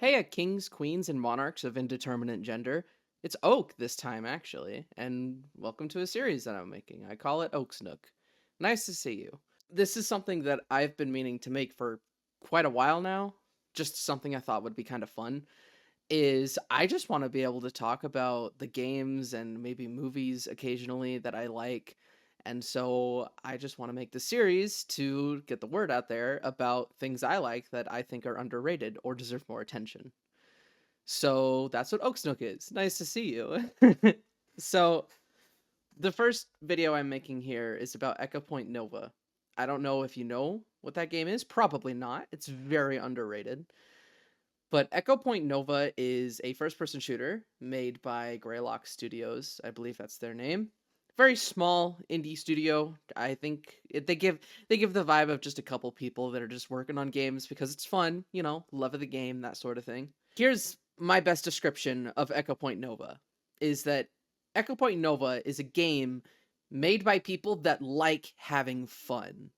Hey, kings, queens, and monarchs of indeterminate gender. It's Oak this time, actually, and welcome to a series that I'm making. I call it Oak's Nook. Nice to see you. This is something that I've been meaning to make for quite a while now. Just something I thought would be kind of fun. Is I just want to be able to talk about the games and maybe movies occasionally that I like. And so I just want to make the series to get the word out there about things I like that I think are underrated or deserve more attention. So that's what Oaksnook is. Nice to see you. So the first video I'm making here is about Echo Point Nova. I don't know if you know what that game is. Probably not. It's very underrated. But Echo Point Nova is a first-person shooter made by Greylock Studios. I believe that's their name. Very small indie studio. I think they give the vibe of just a couple people that are just working on games because it's fun, love of the game, that sort of thing. Here's my best description of Echo Point Nova is that Echo Point Nova is a game made by people that like having fun.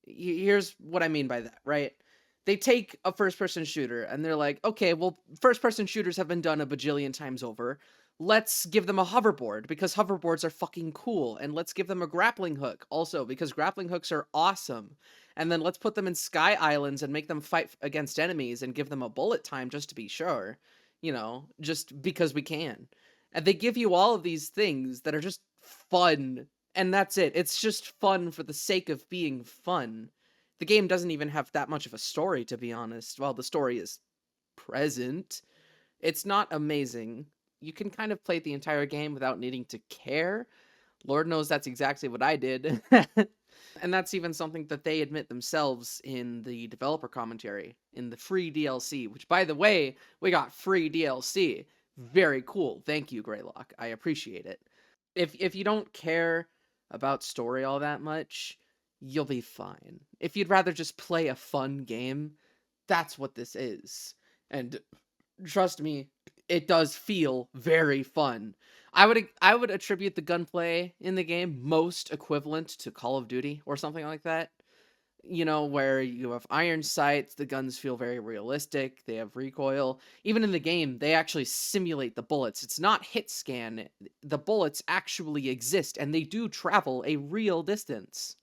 Here's what I mean by that, right? They take a first person shooter and they're like, okay, well, first person shooters have been done a bajillion times over. Let's give them a hoverboard because hoverboards are fucking cool. And let's give them a grappling hook also because grappling hooks are awesome. And then let's put them in sky islands and make them fight against enemies and give them a bullet time just to be sure, just because we can. And they give you all of these things that are just fun, and that's it. It's just fun for the sake of being fun. The game doesn't even have that much of a story, to be honest. While the story is present, it's not amazing. You can kind of play the entire game without needing to care. Lord knows that's exactly what I did. And that's even something that they admit themselves in the developer commentary, in the free DLC, which, by the way, we got free DLC. Very cool. Thank you, Greylock. I appreciate it. If you don't care about story all that much, you'll be fine. If you'd rather just play a fun game, that's what this is. And trust me, it does feel very fun. I would attribute the gunplay in the game most equivalent to Call of Duty or something like that. Where you have iron sights, the guns feel very realistic, they have recoil. Even in the game, they actually simulate the bullets. It's not hit scan. The bullets actually exist and they do travel a real distance,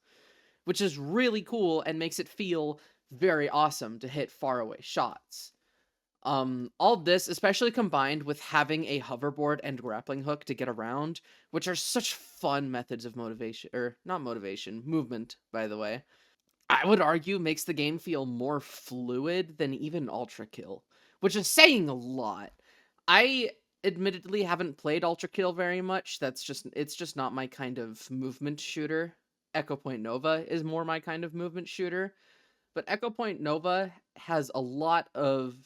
which is really cool and makes it feel very awesome to hit faraway shots. All this, especially combined with having a hoverboard and grappling hook to get around, which are such fun methods of motivation, or not motivation, movement, by the way, I would argue makes the game feel more fluid than even Ultra Kill, which is saying a lot. I admittedly haven't played Ultra Kill very much. It's just not my kind of movement shooter. Echo Point Nova is more my kind of movement shooter, but Echo Point Nova has a lot of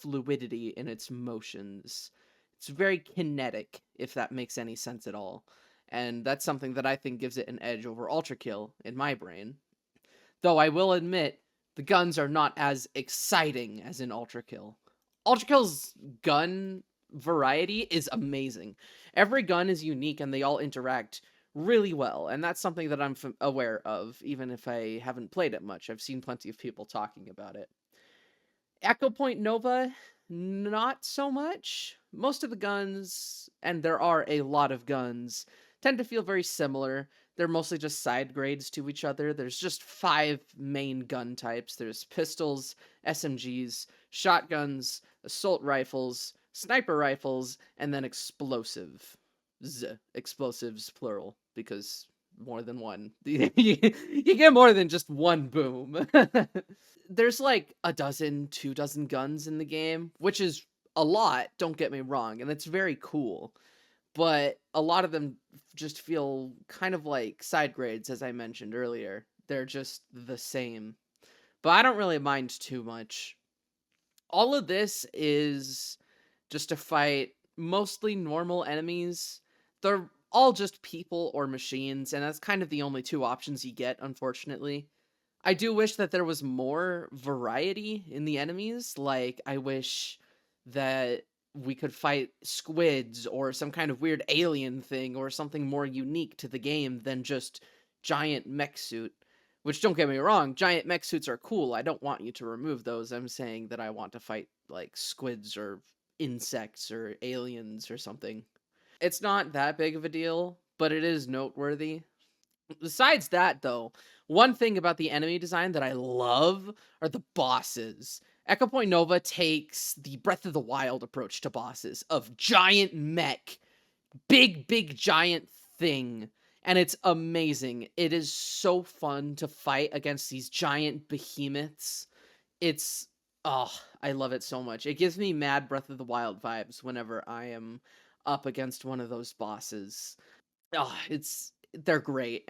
fluidity in its motions. It's very kinetic, if that makes any sense at all. And that's something that I think gives it an edge over Ultra Kill in my brain. Though I will admit, the guns are not as exciting as in Ultra Kill. Ultra Kill's gun variety is amazing. Every gun is unique and they all interact really well, and that's something that I'm aware of, even if I haven't played it much. I've seen plenty of people talking about it. Echo Point Nova, not so much. Most of the guns, and there are a lot of guns, tend to feel very similar. They're mostly just side grades to each other. There's just 5 main gun types. There's pistols, SMGs, shotguns, assault rifles, sniper rifles, and then explosives. Explosives plural, because more than one. You get more than just one boom. There's like a dozen, 2 dozen guns in the game, which is a lot, don't get me wrong, and it's very cool. But a lot of them just feel kind of like side grades, as I mentioned earlier. They're just the same. But I don't really mind too much. All of this is just to fight mostly normal enemies. They're all just people or machines, and that's kind of the only 2 options you get, unfortunately. I do wish that there was more variety in the enemies. Like, I wish that we could fight squids or some kind of weird alien thing or something more unique to the game than just giant mech suit. Which, don't get me wrong, giant mech suits are cool. I don't want you to remove those. I'm saying that I want to fight like squids or insects or aliens or something. It's not that big of a deal, but it is noteworthy. Besides that, though, one thing about the enemy design that I love are the bosses. Echo Point Nova takes the Breath of the Wild approach to bosses of giant mech, big giant thing, and it's amazing. It is so fun to fight against these giant behemoths. It's oh, I love it so much. It gives me mad Breath of the Wild vibes whenever I am up against one of those bosses. Oh, they're great.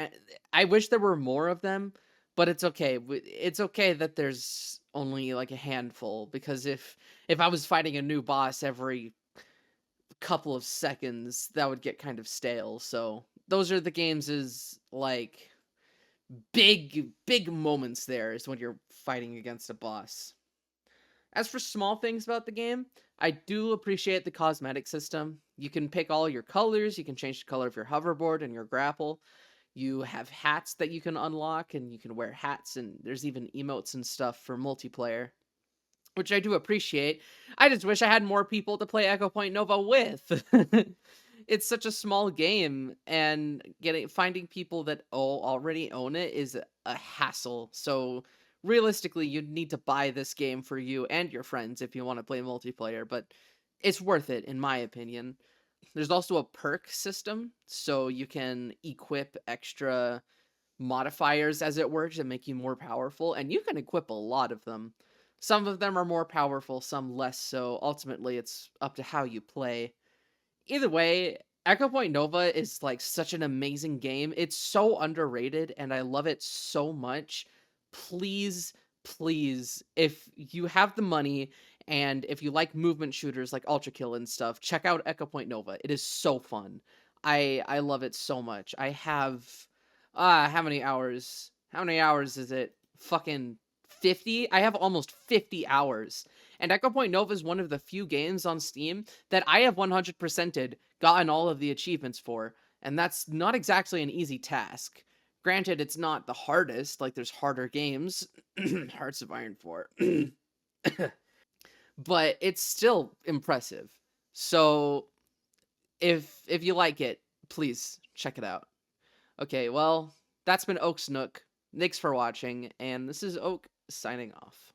I wish there were more of them, but it's okay. It's okay that there's only like a handful, because if I was fighting a new boss every couple of seconds, that would get kind of stale. So those are the games is like big moments there is when you're fighting against a boss. As for small things about the game, I do appreciate the cosmetic system. You can pick all your colors, you can change the color of your hoverboard and your grapple. You have hats that you can unlock, and you can wear hats, and there's even emotes and stuff for multiplayer, which I do appreciate. I just wish I had more people to play Echo Point Nova with. It's such a small game, and finding people that already own it is a hassle. So realistically, you'd need to buy this game for you and your friends if you want to play multiplayer, but it's worth it in my opinion. There's also a perk system, so you can equip extra modifiers, as it were, to make you more powerful, and you can equip a lot of them. Some of them are more powerful, some less so. Ultimately, it's up to how you play. Either way, Echo Point Nova is like such an amazing game. It's so underrated and I love it so much. Please, please, if you have the money and if you like movement shooters like Ultra Kill and stuff, check out Echo Point Nova. It is so fun. I love it so much. I have how many hours? How many hours is it? Fucking 50? I have almost 50 hours. And Echo Point Nova is one of the few games on Steam that I have 100%ed, gotten all of the achievements for, and that's not exactly an easy task. Granted, it's not the hardest, like there's harder games, Hearts of Iron 4, but it's still impressive. So if you like it, please check it out. Okay, well, that's been Oak's Nook. Thanks for watching, and this is Oak signing off.